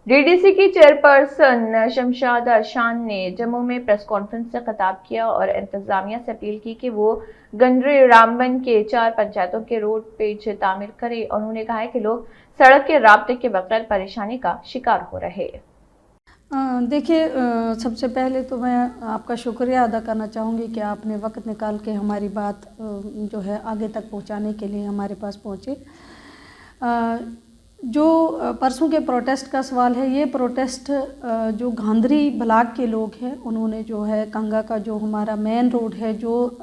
DDC की chairperson शमशादा शान ने जम्मू में प्रेस कॉन्फ्रेंस से खिताब किया और इंतजामिया से अपील की कि वो गंडरी रामबन के 4 पंचायतों के रोड पेज तामीर करे। उन्होंने कहा है कि लोग सड़क के राब्ते के बगैर परेशानी का शिकार हो रहे। देखिए, सबसे पहले तो मैं आपका शुक्रिया अदा करना चाहूँगी कि आपने वक्त निकाल के हमारी बात जो है आगे तक पहुँचाने के लिए हमारे पास पहुँचे। जो परसों के प्रोटेस्ट का सवाल है, ये प्रोटेस्ट जो गांधरी ब्लॉक के लोग हैं उन्होंने जो है कंगा का जो हमारा मेन रोड है, जो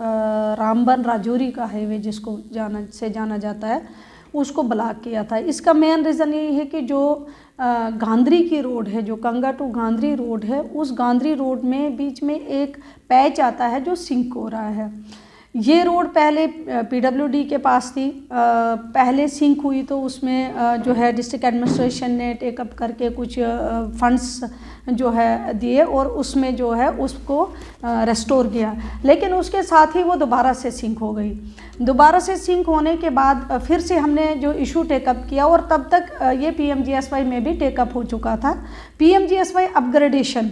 रामबन राजौरी का हाईवे जिसको जाना जाता है, उसको ब्लॉक किया था। इसका मेन रीज़न ये है कि जो गांधरी की रोड है, जो कंगा टू गांधरी रोड है, उस गांधरी रोड में बीच में एक पैच आता है जो सिंक हो रहा है। ये रोड पहले पीडब्ल्यूडी के पास थी, पहले सिंक हुई तो उसमें जो है डिस्ट्रिक्ट एडमिनिस्ट्रेशन ने टेकअप करके कुछ फंड्स जो है दिए और उसमें जो है उसको रेस्टोर किया, लेकिन उसके साथ ही वो दोबारा से सिंक हो गई। दोबारा से सिंक होने के बाद फिर से हमने जो इशू टेकअप किया और तब तक ये पीएमजीएसवाई में भी टेकअप हो चुका था। पीएमजीएसवाई अपग्रेडेशन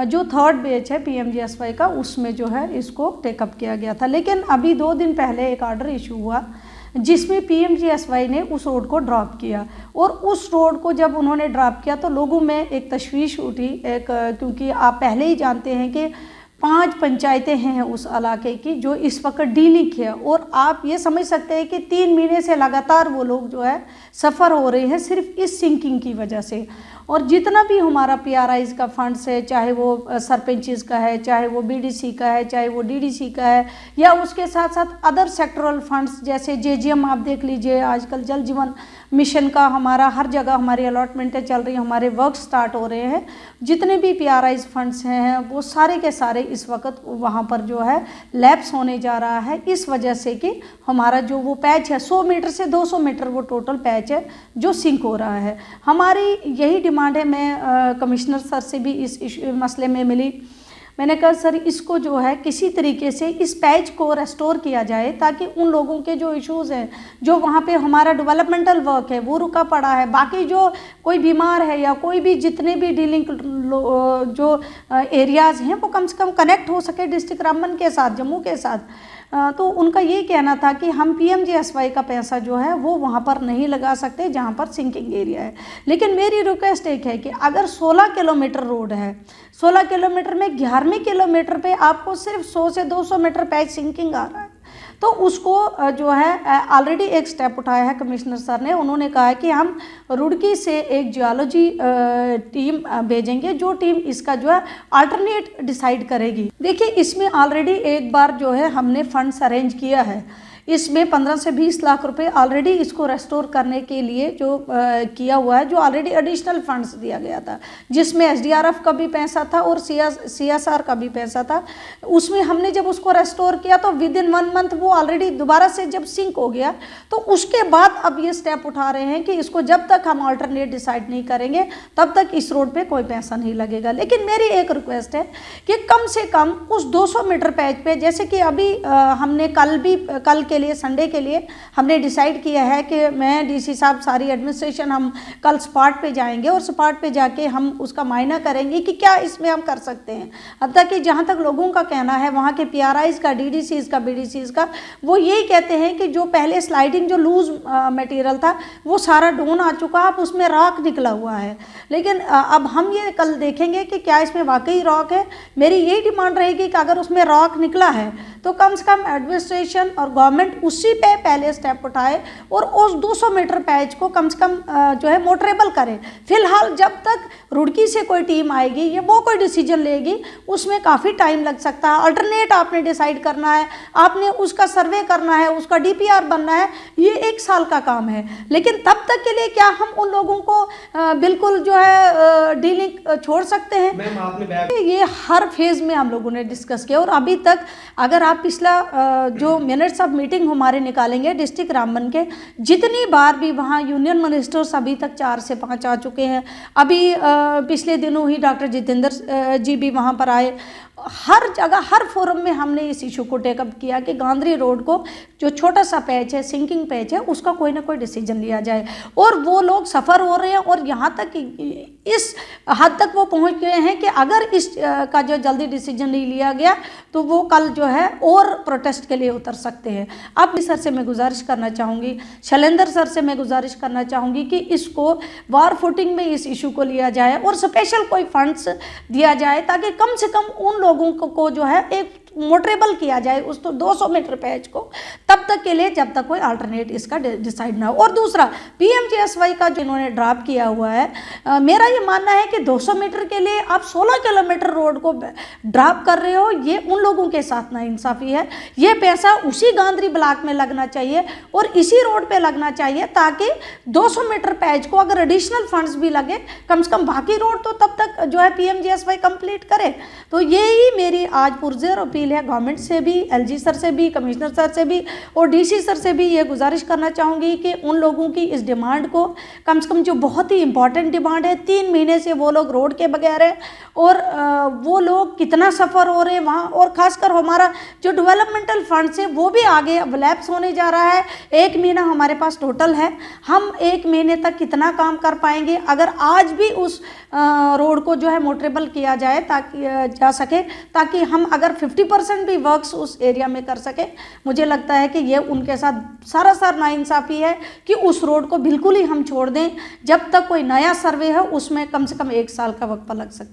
जो थर्ड बैच है पीएमजीएसवाई का, उसमें जो है इसको टेकअप किया गया था। लेकिन अभी 2 दिन पहले एक आर्डर इशू हुआ जिसमें पीएमजीएसवाई ने उस रोड को ड्रॉप किया, और उस रोड को जब उन्होंने ड्रॉप किया तो लोगों में एक तशवीश उठी, क्योंकि आप पहले ही जानते हैं कि 5 पंचायतें हैं उस इलाके की जो इस वक्त डीलिंक है, और आप ये समझ सकते हैं कि 3 महीने से लगातार वो लोग जो है सफ़र हो रहे हैं सिर्फ इस सिंकिंग की वजह से। और जितना भी हमारा पीआरआईज का फंड्स है, चाहे वो सरपंचेस का है, चाहे वो बीडीसी का है, चाहे वो डीडीसी का है, या उसके साथ साथ अदर सेक्टरल फंड्स जैसे जेजीएम आप देख लीजिए, आजकल जल जीवन मिशन का हमारा हर जगह हमारी अलॉटमेंटें चल रही हैं, हमारे वर्क स्टार्ट हो रहे हैं। जितने भी पीआरआईज फंड्स हैं वो सारे के सारे इस वक्त वहाँ पर जो है लैप्स होने जा रहा है, इस वजह से कि हमारा जो वो पैच है 100 मीटर से 200 मीटर वो टोटल पैच है जो सिंक हो रहा है। हमारी यही डिमांड है। मैं कमिश्नर सर से भी इस मसले में मिली, मैंने कहा सर इसको जो है किसी तरीके से इस पैच को रेस्टोर किया जाए ताकि उन लोगों के जो इश्यूज़ हैं, जो वहाँ पे हमारा डेवलपमेंटल वर्क है वो रुका पड़ा है, बाकी जो कोई बीमार है या कोई भी जितने भी डीलिंग जो एरियाज़ हैं वो कम से कम कनेक्ट हो सके डिस्ट्रिक्ट रामबन के साथ, जम्मू के साथ। तो उनका ये कहना था कि हम पीएमजीएसवाई का पैसा जो है वो वहाँ पर नहीं लगा सकते जहाँ पर सिंकिंग एरिया है। लेकिन मेरी रिक्वेस्ट एक है कि अगर 16 किलोमीटर रोड है, 16 किलोमीटर में 11वें किलोमीटर पे आपको सिर्फ 100 से 200 मीटर पैच सिंकिंग आ रहा है, तो उसको जो है ऑलरेडी एक स्टेप उठाया है कमिश्नर सर ने। उन्होंने कहा है कि हम रुड़की से एक जियोलॉजी टीम भेजेंगे, जो टीम इसका जो है अल्टरनेट डिसाइड करेगी। देखिए इसमें ऑलरेडी एक बार जो है हमने फंड्स अरेंज किया है, इसमें 15 से 20 लाख रुपए ऑलरेडी इसको रेस्टोर करने के लिए जो किया हुआ है, जो ऑलरेडी एडिशनल फंड्स दिया गया था, जिसमें एसडीआरएफ का भी पैसा था और सीएसआर का भी पैसा था। उसमें हमने जब उसको रेस्टोर किया तो विद इन 1 मंथ वो ऑलरेडी दोबारा से जब सिंक हो गया, तो उसके बाद अब ये स्टेप उठा रहे हैं कि इसको जब तक हम अल्टरनेट डिसाइड नहीं करेंगे तब तक इस रोड पर कोई पैसा नहीं लगेगा। लेकिन मेरी एक रिक्वेस्ट है कि कम से कम उस 200 मीटर पैच पे, जैसे कि अभी हमने कल के लिए संडे के लिए हमने डिसाइड किया है कि मैं डीसी साहब सारी एडमिनिस्ट्रेशन हम कल स्पॉट पे जाएंगे और स्पॉट पे जाके हम उसका मायना करेंगे कि क्या इसमें हम कर सकते हैं। अब तक कि जहाँ तक लोगों का कहना है वहाँ के पीआरआईज का, डीडीसीज का, बीडीसीज का, वो यही कहते हैं कि जो पहले स्लाइडिंग जो लूज मटेरियल था वो सारा डोन आ चुका है, अब उसमें रॉक निकला हुआ है। लेकिन अब हम ये कल देखेंगे कि क्या इसमें वाकई रॉक है। मेरी यही डिमांड रहेगी कि अगर उसमें रॉक निकला है तो कम से कम एडमिनिस्ट्रेशन और गवर्नमेंट उसी पे पहले स्टेप उठाए और उस 200 मीटर पैच को कम से कम जो है मोटरेबल करें। फिलहाल जब तक रुड़की से कोई टीम आएगी या वो कोई डिसीजन लेगी उसमें काफ़ी टाइम लग सकता है। अल्टरनेट आपने डिसाइड करना है, आपने उसका सर्वे करना है, उसका डीपीआर बनना है, ये 1 साल का काम है। लेकिन तब तक के लिए क्या हम उन लोगों को बिल्कुल जो है डीलिंग छोड़ सकते हैं? ये हर फेज़ में हम लोगों ने डिस्कस किया, और अभी तक अगर आप पिछला जो मिनट्स ऑफ मीटिंग हमारे निकालेंगे डिस्ट्रिक्ट रामबन के, जितनी बार भी वहाँ यूनियन मिनिस्टर्स अभी तक 4 से 5 आ चुके हैं। अभी पिछले दिनों ही डॉक्टर जितेंद्र जी भी वहाँ पर आए हर जगह हर फोरम में हमने इस इशू को टेकअप किया कि गांधी रोड को जो छोटा सा पैच है, सिंकिंग पैच है, उसका कोई ना कोई डिसीजन लिया जाए। और वो लोग सफ़र हो रहे हैं और यहाँ तक इस हद तक वो पहुँच गए हैं कि अगर इस का जो जल्दी डिसीजन नहीं लिया गया तो वो कल जो है और प्रोटेस्ट के लिए उतर सकते हैं। अब सर से मैं गुजारिश करना चाहूँगी, शैलेंद्र सर से मैं गुजारिश करना चाहूँगी कि इसको वार फुटिंग में इस इशू को लिया जाए और स्पेशल कोई फंड्स दिया जाए ताकि कम से कम उन लोगों को जो है एक मोटरेबल किया जाए उस तो 200 मीटर पैच को तब तक के लिए जब तक कोई अल्टरनेट इसका डिसाइड ना हो। और दूसरा PMGSY का जो इन्होंने ड्राफ्ट किया हुआ है, मेरा ये मानना है कि 200 मीटर के लिए आप 16 किलोमीटर रोड को ड्राफ्ट कर रहे हो, ये उन लोगों के साथ नाइंसाफ़ी है। ये पैसा उसी गांधी ब्लॉक में लगना चाहिए और इसी रोड पे लगना चाहिए ताकि 200 मीटर पैच को अगर एडिशनल फंड्स भी लगे कम से कम बाकी रोड तो तब तक जो है PMGSY कंप्लीट करे। तो यही मेरी आज पुरज़ोर अपील है गवर्नमेंट से भी, LG सर से भी, कमिश्नर सर से भी और DC सर से भी ये गुजारिश करना चाहूँगी कि उन लोगों की इस डिमांड को कम से कम, जो बहुत ही इंपॉर्टेंट डिमांड है, 3 महीने से वो लोग रोड के बगैर हैं और वो लोग कितना सफ़र हो रहे हैं वहाँ, और ख़ासकर हमारा जो डेवलपमेंटल फंड्स है वो भी आगे अब लैप्स होने जा रहा है। 1 महीना हमारे पास टोटल है, हम 1 महीने तक कितना काम कर पाएंगे अगर आज भी उस रोड को जो है मोटरेबल किया जाए ताकि जा सके, ताकि हम अगर 50% भी वर्क्स उस एरिया में कर सके। मुझे लगता है कि ये उनके साथ सरासर नाइंसाफ़ी है कि उस रोड को बिल्कुल ही हम छोड़ दें। जब तक कोई नया सर्वे है उसमें कम से कम 1 साल का वक्त लग सकता है।